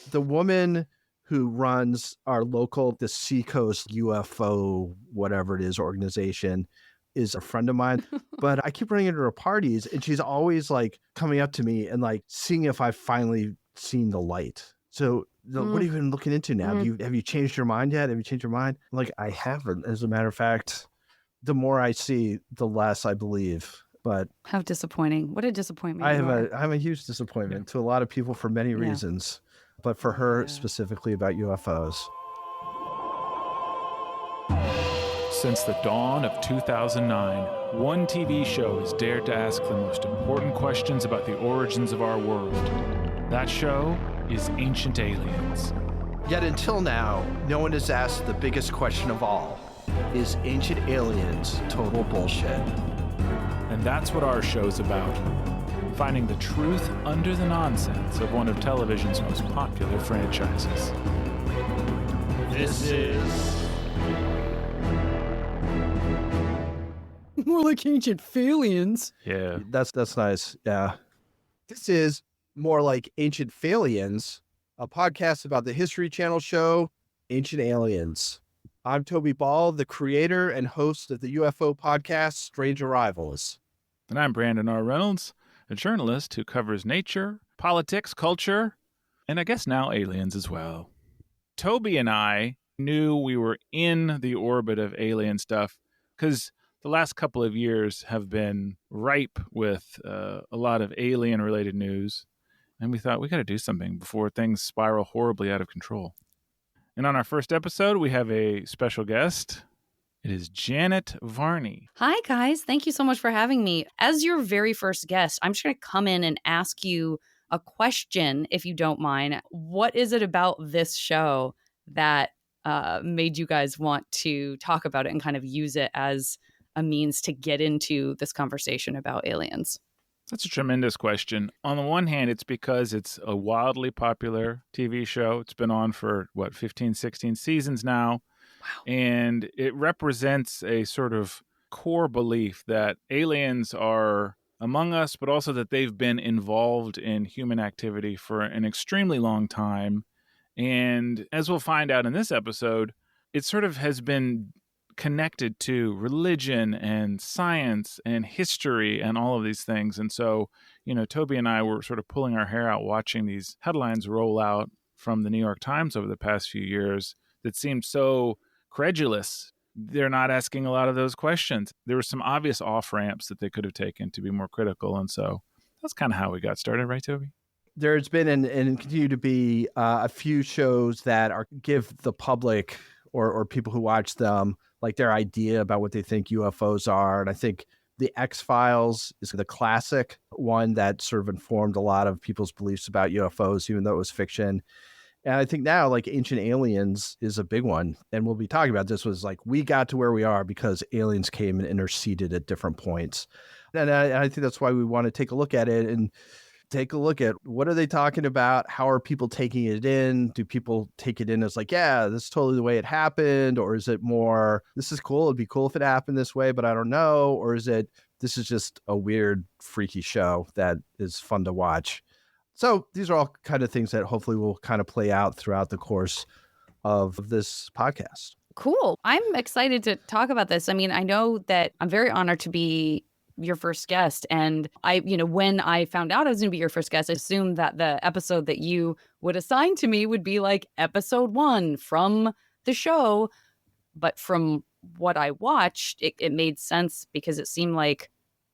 The woman who runs our local, the Seacoast UFO, whatever it is, organization is a friend of mine. But I keep running into her parties and she's always like coming up to me and like seeing if I've finally seen the light. So what are you even looking into now? Have you changed your mind yet? Have you changed your mind? I'm like, I haven't. As a matter of fact, the more I see, the less I believe. But how disappointing. What a disappointment. I'm a huge disappointment to a lot of people for many reasons, but for her specifically about UFOs. Since the dawn of 2009, one TV show has dared to ask the most important questions about the origins of our world. That show is Ancient Aliens. Yet until now, no one has asked the biggest question of all. Is Ancient Aliens total bullshit? And that's what our show's about. Finding the truth under the nonsense of one of television's most popular franchises. This is More Like Ancient Fail-iens. Yeah. That's nice. Yeah. This is More Like Ancient Fail-iens, a podcast about the History Channel show Ancient Aliens. I'm Toby Ball, the creator and host of the UFO podcast Strange Arrivals. And I'm Brandon R. Reynolds, a journalist who covers nature, politics, culture, and I guess now aliens as well. Toby and I knew we were in the orbit of alien stuff because the last couple of years have been ripe with a lot of alien-related news, and we thought we got to do something before things spiral horribly out of control. And on our first episode, we have a special guest. It is Janet Varney. Hi, guys. Thank you so much for having me. As your very first guest, I'm just going to come in and ask you a question, if you don't mind. What is it about this show that made you guys want to talk about it and kind of use it as a means to get into this conversation about aliens? That's a tremendous question. On the one hand, it's because it's a wildly popular TV show. It's been on for, 15, 16 seasons now. Wow. And it represents a sort of core belief that aliens are among us, but also that they've been involved in human activity for an extremely long time. And as we'll find out in this episode, it sort of has been connected to religion and science and history and all of these things. And so, Toby and I were sort of pulling our hair out watching these headlines roll out from the New York Times over the past few years that seemed so credulous. They're not asking a lot of those questions. There were some obvious off-ramps that they could have taken to be more critical. And so that's kind of how we got started, right, Toby? There's been and continue to be a few shows that give the public or people who watch them like their idea about what they think UFOs are. And I think The X-Files is the classic one that sort of informed a lot of people's beliefs about UFOs, even though it was fiction. And I think now, like, Ancient Aliens is a big one. And we'll be talking about this was like, we got to where we are because aliens came and interceded at different points. And I think that's why we want to take a look at it and take a look at what are they talking about? How are people taking it in? Do people take it in as like, yeah, this is totally the way it happened? Or is it more, this is cool. It'd be cool if it happened this way, but I don't know. Or is it, this is just a weird, freaky show that is fun to watch? So these are all kind of things that hopefully will kind of play out throughout the course of this podcast. Cool. I'm excited to talk about this. I mean, I know that I'm very honored to be your first guest. And when I found out I was going to be your first guest, I assumed that the episode that you would assign to me would be like episode 1 from the show. But from what I watched, it made sense because it seemed like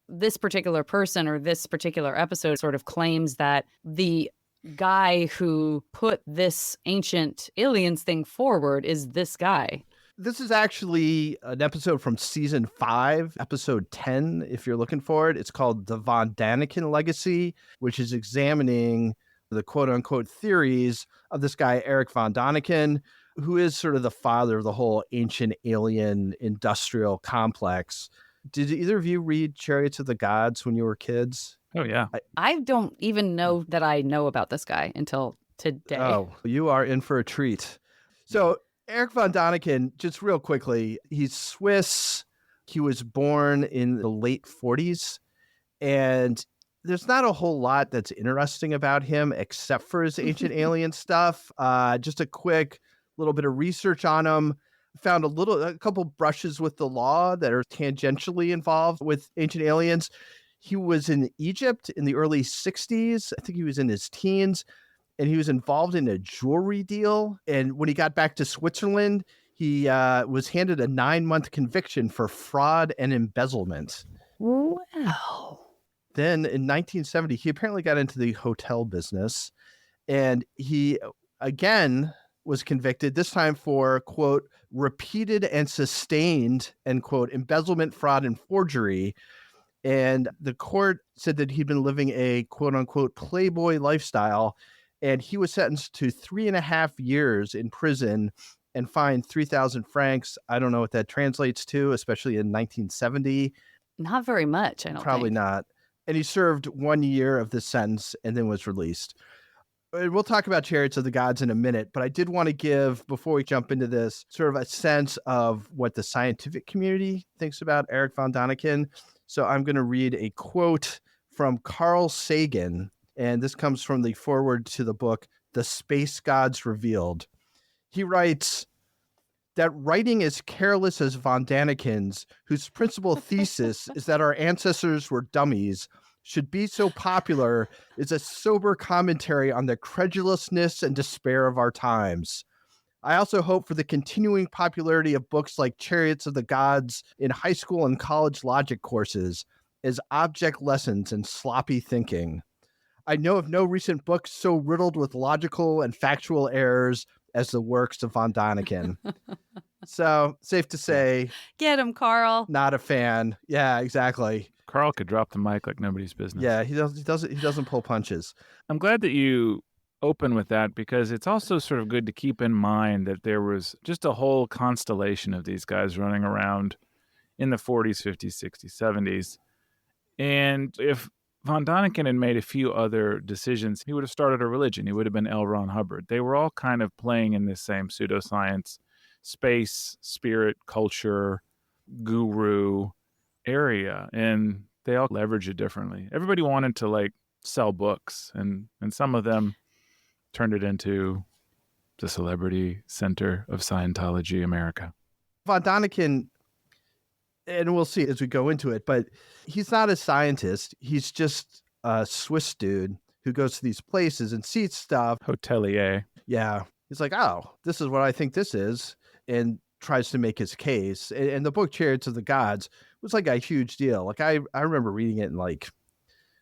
this particular person or this particular episode sort of claims that the guy who put this ancient aliens thing forward is this guy. This is actually an episode from season 5, episode 10, if you're looking for it. It's called The Daniken Legacy, which is examining the quote-unquote theories of this guy, Eric von Daniken, who is sort of the father of the whole ancient alien industrial complex. Did either of you read Chariots of the Gods when you were kids? Oh, yeah. I don't even know that I know about this guy until today. Oh, you are in for a treat. So Eric von Daniken, just real quickly, he's Swiss. He was born in the late 40s, and there's not a whole lot that's interesting about him except for his ancient alien stuff. Just a quick little bit of research on him. Found a couple brushes with the law that are tangentially involved with ancient aliens. He was in Egypt in the early 60s. I think he was in his teens, and he was involved in a jewelry deal. And when he got back to Switzerland, he was handed a 9-month conviction for fraud and embezzlement. Wow. Then in 1970, he apparently got into the hotel business, and he again was convicted, this time for, quote, repeated and sustained, end quote, embezzlement, fraud, and forgery. And the court said that he'd been living a, quote unquote, playboy lifestyle, and he was sentenced to 3.5 years in prison and fined 3,000 francs. I don't know what that translates to, especially in 1970. Not very much, I don't Probably think. not. And he served 1 year of this sentence and then was released. We'll talk about Chariots of the Gods in a minute, but I did want to give, before we jump into this, sort of a sense of what the scientific community thinks about Eric von Daniken. So I'm going to read a quote from Carl Sagan, and this comes from the foreword to the book, The Space Gods Revealed. He writes that writing as careless as von Daniken's, whose principal thesis is that our ancestors were dummies, should be so popular is a sober commentary on the credulousness and despair of our times. I also hope for the continuing popularity of books like Chariots of the Gods in high school and college logic courses as object lessons in sloppy thinking. I know of no recent book so riddled with logical and factual errors as the works of von Daniken. So, safe to say, Get him, Carl. not a fan. Yeah, exactly. Carl could drop the mic like nobody's business. Yeah, he doesn't pull punches. I'm glad that you open with that, because it's also sort of good to keep in mind that there was just a whole constellation of these guys running around in the 40s, 50s, 60s, 70s. And if von Daniken had made a few other decisions, he would have started a religion. He would have been L. Ron Hubbard. They were all kind of playing in this same pseudoscience, space, spirit, culture, guru area, and they all leverage it differently. Everybody wanted to like sell books, and some of them turned it into the celebrity center of Scientology America. Von Daniken, and we'll see as we go into it, but he's not a scientist. He's just a Swiss dude who goes to these places and sees stuff. Hotelier. Yeah. He's like, oh, this is what I think this is, and tries to make his case. And the book Chariots of the Gods was like a huge deal. Like I remember reading it in like,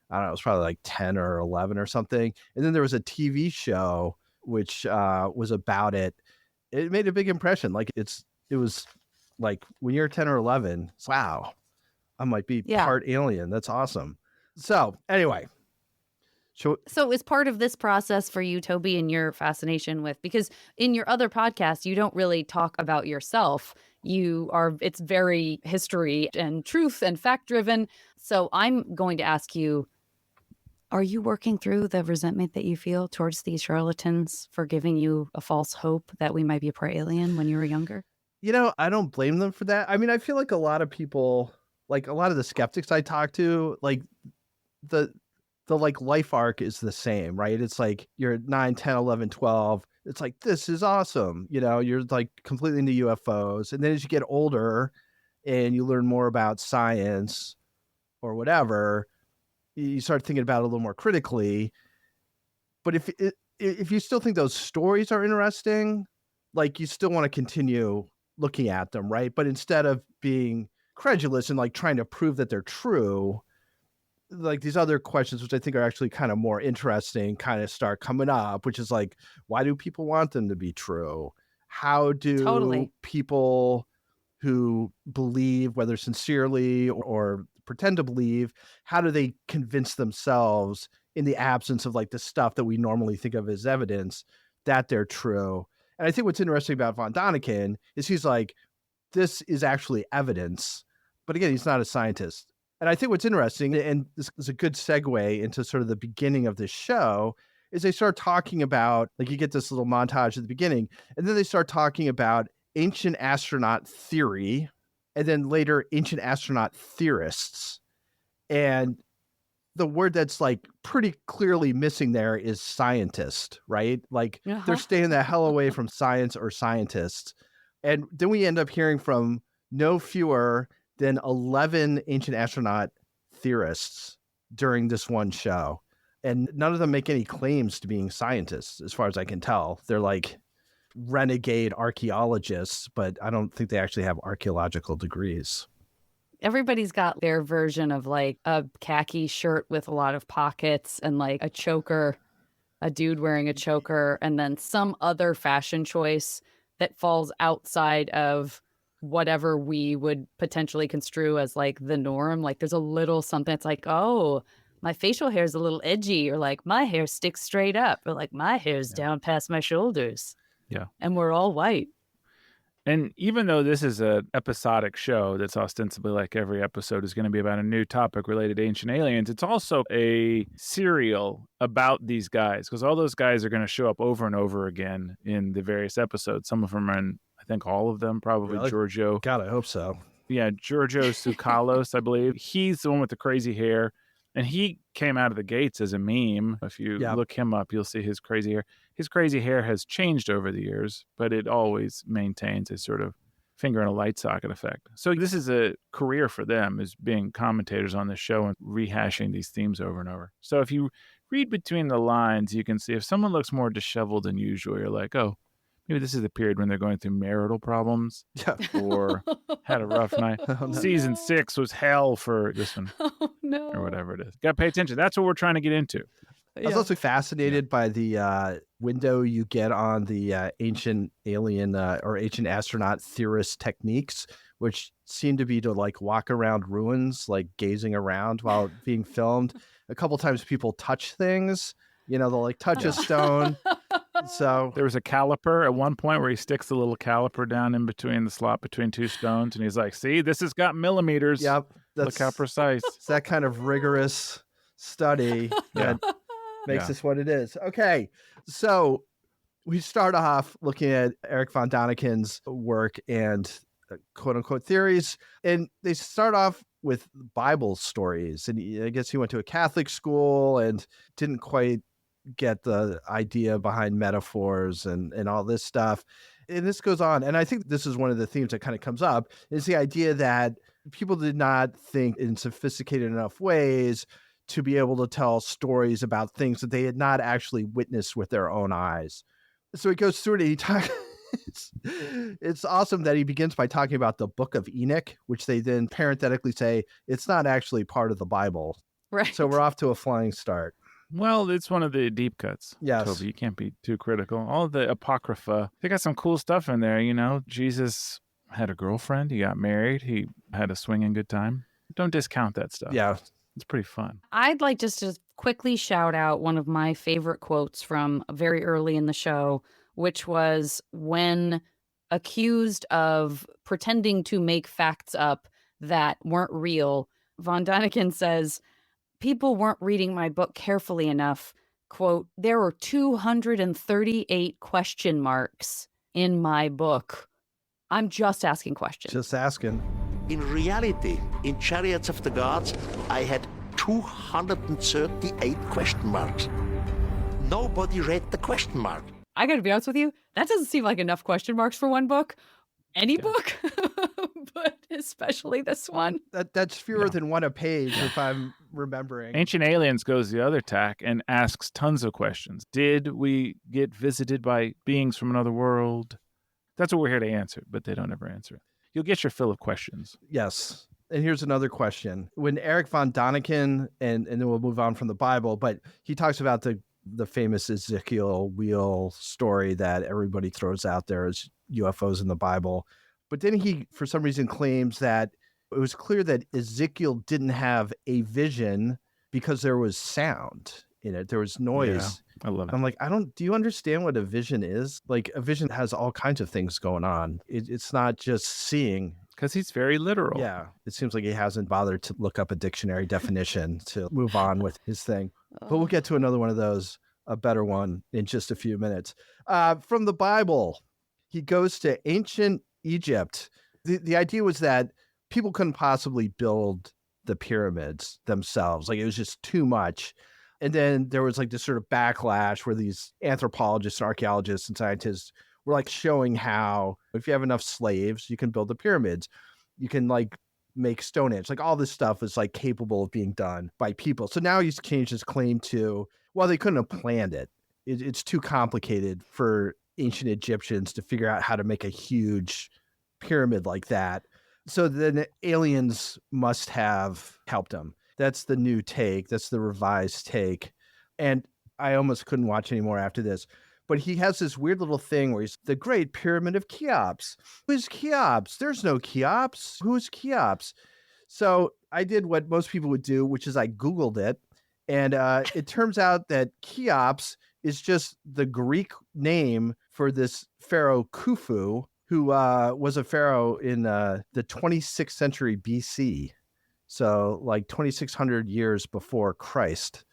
I don't know, it was probably like 10 or 11 or something. And then there was a TV show which was about it. It made a big impression. Like it was like when you're 10 or 11, wow, I might be part alien. That's awesome. So anyway. So is part of this process for you, Toby, and your fascination with, because in your other podcast, you don't really talk about yourself. It's very history and truth and fact driven. So I'm going to ask you, are you working through the resentment that you feel towards these charlatans for giving you a false hope that we might be a part-alien when you were younger? You know, I don't blame them for that. I mean, I feel like a lot of people, like a lot of the skeptics I talk to, like the like life arc is the same, right? It's like you're 9, 10, 11, 12. It's like, this is awesome. You know, you're like completely into UFOs. And then as you get older and you learn more about science or whatever, you start thinking about it a little more critically. But if you still think those stories are interesting, like you still want to continue looking at them, right? But instead of being credulous and like trying to prove that they're true, like these other questions, which I think are actually kind of more interesting, kind of start coming up, which is like, why do people want them to be true? How do people who believe, whether sincerely or pretend to believe, how do they convince themselves in the absence of like the stuff that we normally think of as evidence that they're true? And I think what's interesting about von Daniken is he's like, this is actually evidence. But again, he's not a scientist. And I think what's interesting, and this is a good segue into sort of the beginning of this show, is they start talking about, like you get this little montage at the beginning, and then they start talking about ancient astronaut theory, and then later ancient astronaut theorists. And the word that's like pretty clearly missing there is scientist, right? Like they're staying the hell away from science or scientists. And then we end up hearing from no fewer than 11 ancient astronaut theorists during this one show. And none of them make any claims to being scientists, as far as I can tell. They're like renegade archaeologists, but I don't think they actually have archaeological degrees. Everybody's got their version of like a khaki shirt with a lot of pockets and like a choker, a dude wearing a choker, and then some other fashion choice that falls outside of whatever we would potentially construe as like the norm. Like there's a little something that's like, oh, my facial hair is a little edgy, or like my hair sticks straight up, or like my hair's down past my shoulders. Yeah. And we're all white. And even though this is an episodic show that's ostensibly like every episode is going to be about a new topic related to ancient aliens, it's also a serial about these guys, because all those guys are going to show up over and over again in the various episodes. Some of them are in, I think all of them, probably Really? Giorgio. God, I hope so. Yeah, Giorgio Tsoukalos, I believe. He's the one with the crazy hair. And he came out of the gates as a meme. If you look him up, you'll see his crazy hair. His crazy hair has changed over the years, but it always maintains a sort of finger in a light socket effect. So this is a career for them, is being commentators on the show and rehashing these themes over and over. So if you read between the lines, you can see if someone looks more disheveled than usual, you're like, oh, maybe this is the period when they're going through marital problems or had a rough night. Oh, no. Season 6 was hell for this one. Oh, no. Or whatever it is. Got to pay attention. That's what we're trying to get into. I was also fascinated by the window you get on the ancient alien or ancient astronaut theorist techniques, which seem to be to like walk around ruins, like gazing around while being filmed. A couple times people touch things, you know, they'll like touch a stone. So there was a caliper at one point where he sticks the little caliper down in between the slot between two stones, and he's like, see, this has got millimeters. Yep. Look how precise. It's that kind of rigorous study that makes this what it is. Okay. So we start off looking at Eric von Daniken's work and quote unquote theories. And they start off with Bible stories. And I guess he went to a Catholic school and didn't quite get the idea behind metaphors and all this stuff. And this goes on. And I think this is one of the themes that kind of comes up, is the idea that people did not think in sophisticated enough ways to be able to tell stories about things that they had not actually witnessed with their own eyes. So he goes through it and he talks. It's awesome that he begins by talking about the Book of Enoch, which they then parenthetically say it's not actually part of the Bible. Right. So we're off to a flying start. Well, it's one of the deep cuts. Yes. Toby, you can't be too critical. All the Apocrypha, they got some cool stuff in there. You know, Jesus had a girlfriend. He got married. He had a swinging good time. Don't discount that stuff. Yeah. It's pretty fun. I'd like just to quickly shout out one of my favorite quotes from very early in the show, which was when accused of pretending to make facts up that weren't real, von Daniken says, people weren't reading my book carefully enough. Quote, there were 238 question marks in my book. I'm just asking questions. Just asking. In reality, in Chariots of the Gods, I had 238 question marks. Nobody read the question mark. I got to be honest with you, that doesn't seem like enough question marks for one book. Any book, but especially this one. That's fewer than one a page, if I'm remembering. Ancient Aliens goes the other tack and asks tons of questions. Did we get visited by beings from another world? That's what we're here to answer, but they don't ever answer it. You'll get your fill of questions. Yes. And here's another question. When Eric von Daniken, and then we'll move on from the Bible, but he talks about the famous Ezekiel wheel story that everybody throws out there as UFOs in the Bible. But then he, for some reason, claims that it was clear that Ezekiel didn't have a vision because there was sound in it. There was noise. Yeah, I love it. I'm like, do you understand what a vision is? Like, a vision has all kinds of things going on. It's not just seeing. Because he's very literal. Yeah. It seems like he hasn't bothered to look up a dictionary definition to move on with his thing. But we'll get to another one of those, a better one, in just a few minutes. From the Bible, he goes to ancient Egypt. The idea was that people couldn't possibly build the pyramids themselves. Like, it was just too much. And then there was like this sort of backlash where these anthropologists and archaeologists and scientists were like showing how if you have enough slaves, you can build the pyramids. You can like make Stonehenge. Like, all this stuff is like capable of being done by people. So now he's changed his claim to, well, they couldn't have planned it. It's too complicated for ancient Egyptians to figure out how to make a huge pyramid like that. So then aliens must have helped him. That's the new take. That's the revised take. And I almost couldn't watch anymore after this. But he has this weird little thing where he's the Great Pyramid of Cheops. Who's Cheops? There's no Cheops. Who's Cheops? So I did what most people would do, which is I Googled it. And it turns out that Cheops is just the Greek name for this pharaoh Khufu, who was a pharaoh in the 26th century BC. So like 2,600 years before Christ.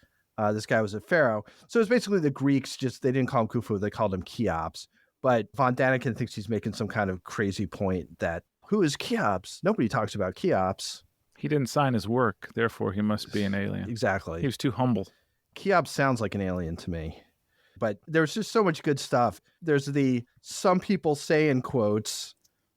This guy was a pharaoh. So it's basically the Greeks, just they didn't call him Khufu, they called him Cheops. But von Daniken thinks he's making some kind of crazy point that, who is Cheops? Nobody talks about Cheops. He didn't sign his work, therefore he must be an alien. Exactly. He was too humble. Cheops sounds like an alien to me. But there's just so much good stuff. There's some people say in quotes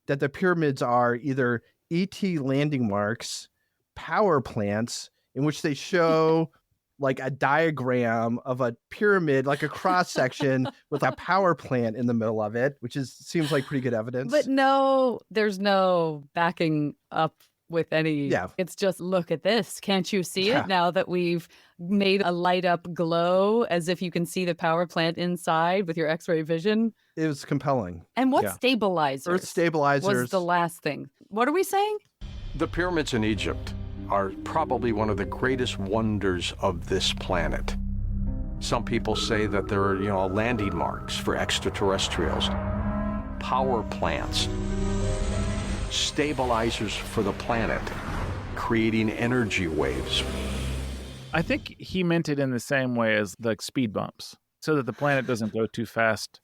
that the pyramids are either ET landing marks, power plants, in which they show like a diagram of a pyramid, like a cross section with a power plant in the middle of it, which seems like pretty good evidence. But no, there's no backing up with any. Yeah. It's just, look at this. Can't you see it now that we've made a light up glow as if you can see the power plant inside with your X-ray vision? It was compelling. And what stabilizers? Earth stabilizers was the last thing. What are we saying? The pyramids in Egypt are probably one of the greatest wonders of this planet. Some people say that they're, landing marks for extraterrestrials, power plants, stabilizers for the planet, creating energy waves. I think he meant it in the same way as like speed bumps, so that the planet doesn't go too fast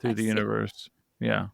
through the universe. Yeah.